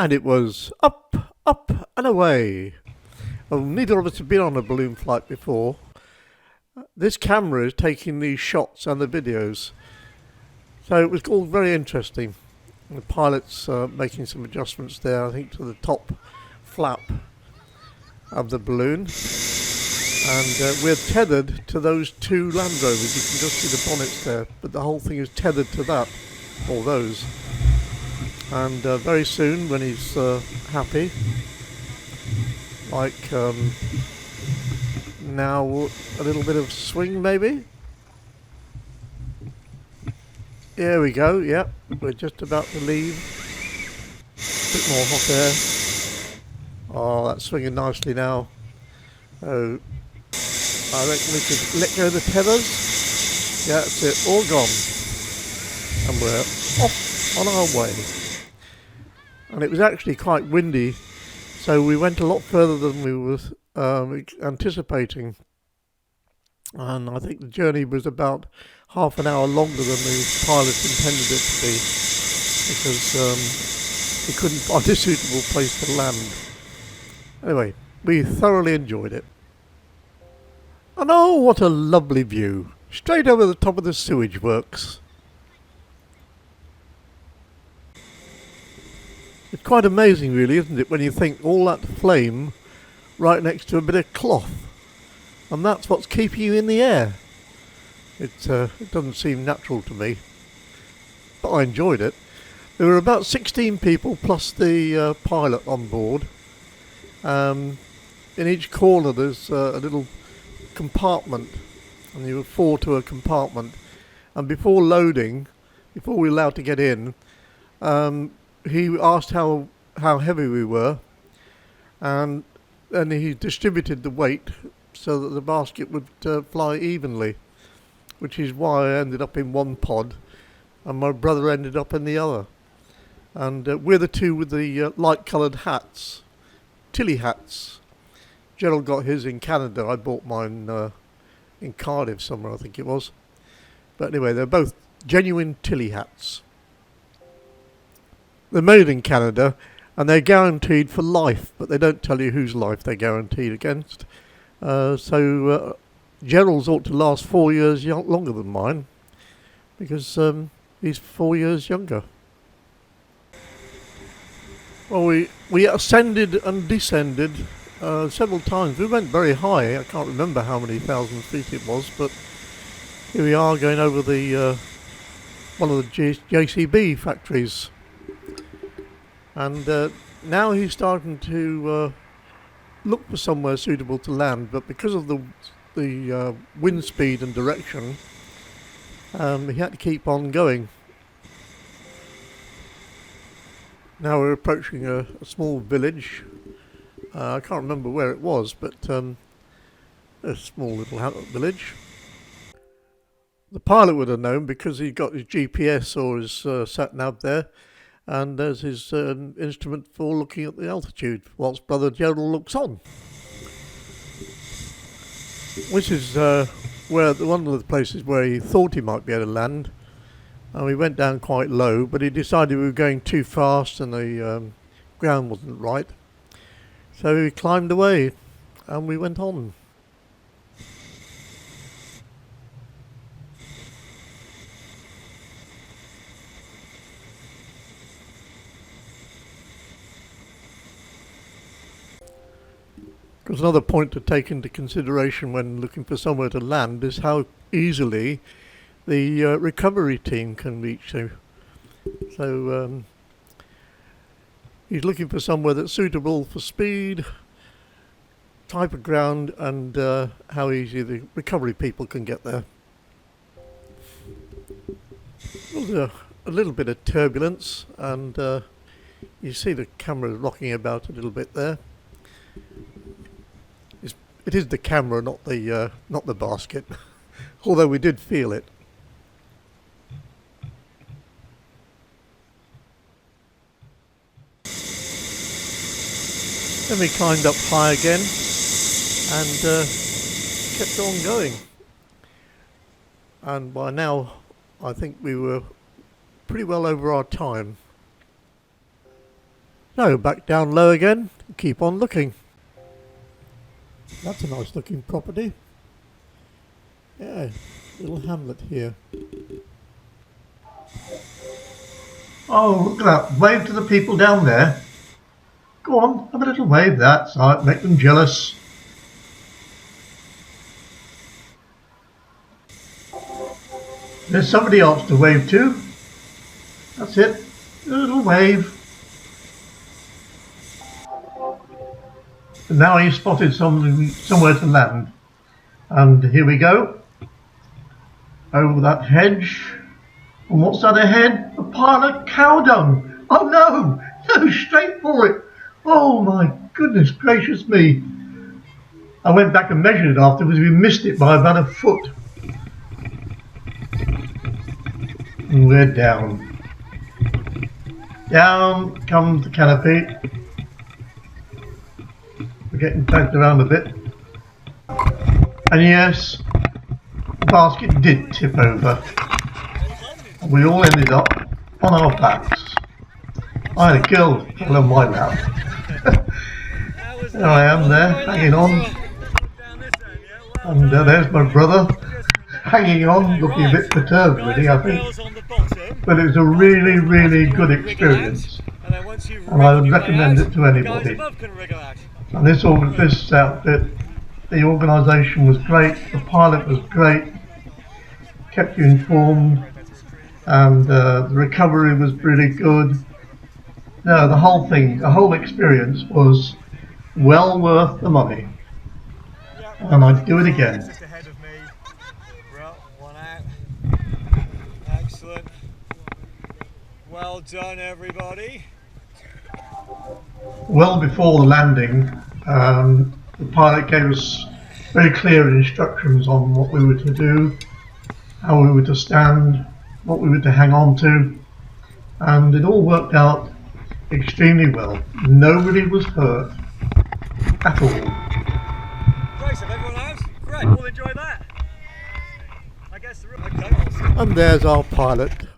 And it was up, up and away. Well, neither of us had been on a balloon flight before. This camera is taking these shots and the videos. So it was all very interesting. The pilot's making some adjustments there, I think, to the top flap of the balloon. And we're tethered to those two Land Rovers. You can just see the bonnets there, but the whole thing is tethered to that, or those. And very soon, when he's happy, like now a little bit of swing maybe. Here we go, yep, we're just about to leave. A bit more hot air. Oh, that's swinging nicely now. Oh, I reckon we could let go of the tethers. Yeah, that's it, all gone. And we're off on our way. And it was actually quite windy, so we went a lot further than we were anticipating. And I think the journey was about half an hour longer than the pilot intended it to be, because he couldn't find a suitable place to land. Anyway, we thoroughly enjoyed it. And oh, what a lovely view, straight over the top of the sewage works. It's quite amazing really, isn't it, when you think all that flame right next to a bit of cloth, and that's what's keeping you in the air. It doesn't seem natural to me, but I enjoyed it. There were about 16 people plus the pilot on board. In each corner there's a little compartment, and you were 4 to a compartment. And before loading, before we were allowed to get in, he asked how heavy we were, and then he distributed the weight so that the basket would fly evenly, which is why I ended up in one pod and my brother ended up in the other. And we're the two with the light coloured hats, Tilly hats. Gerald got his in Canada, I bought mine in Cardiff somewhere, I think it was. But anyway, they're both genuine Tilly hats. They're made in Canada and they're guaranteed for life, but they don't tell you whose life they're guaranteed against. So Gerald's ought to last 4 years longer than mine, because he's 4 years younger. Well, we ascended and descended several times. We went very high. I can't remember how many thousand feet it was, but here we are going over the one of the JCB factories. And now he's starting to look for somewhere suitable to land, but because of the wind speed and direction, he had to keep on going. Now we're approaching a small village. I can't remember where it was, but a small little village. The pilot would have known because he got his GPS or his sat-nav there, and there's his instrument for looking at the altitude whilst Brother Gerald looks on. Which is where one of the places where he thought he might be able to land, and we went down quite low, but he decided we were going too fast and the ground wasn't right. So he climbed away and we went on. Because another point to take into consideration when looking for somewhere to land is how easily the recovery team can reach you. So he's looking for somewhere that's suitable for speed, type of ground, and how easy the recovery people can get there. There's a little bit of turbulence, and you see the camera rocking about a little bit there. It is the camera, not the basket, although we did feel it. Then we climbed up high again and kept on going. And by now, I think we were pretty well over our time. No, back down low again. Keep on looking. That's a nice looking property. Yeah, little hamlet here. Oh, look at that. Wave to the people down there. Go on, have a little wave. That's right, make them jealous. There's somebody else to wave to. That's it. A little wave. And now he's spotted somewhere to land. And here we go. Over that hedge. And what's that ahead? A pile of cow dung. Oh no! No, straight for it. Oh my goodness gracious me. I went back and measured it afterwards. We missed it by about a foot. And we're down. Down comes the canopy. We're getting tanked around a bit. And yes, the basket did tip over. And we all ended up on our backs. I had a girl fell on my lap. There I am there, hanging on. And there's my brother, hanging on, looking a bit perturbed really, I think. But it was a really, really good experience. And I would recommend it to anybody. And this outfit, the organisation was great, the pilot was great, kept you informed, and the recovery was really good. No, the whole thing, the whole experience was well worth the money. And I'd do it again. Just ahead of me. Well, one out. Excellent. Well done, everybody. Well before the landing, the pilot gave us very clear instructions on what we were to do, how we were to stand, what we were to hang on to, and it all worked out extremely well. Nobody was hurt at all. Great, so everyone out? Great, we'll enjoy that. I guess okay. And there's our pilot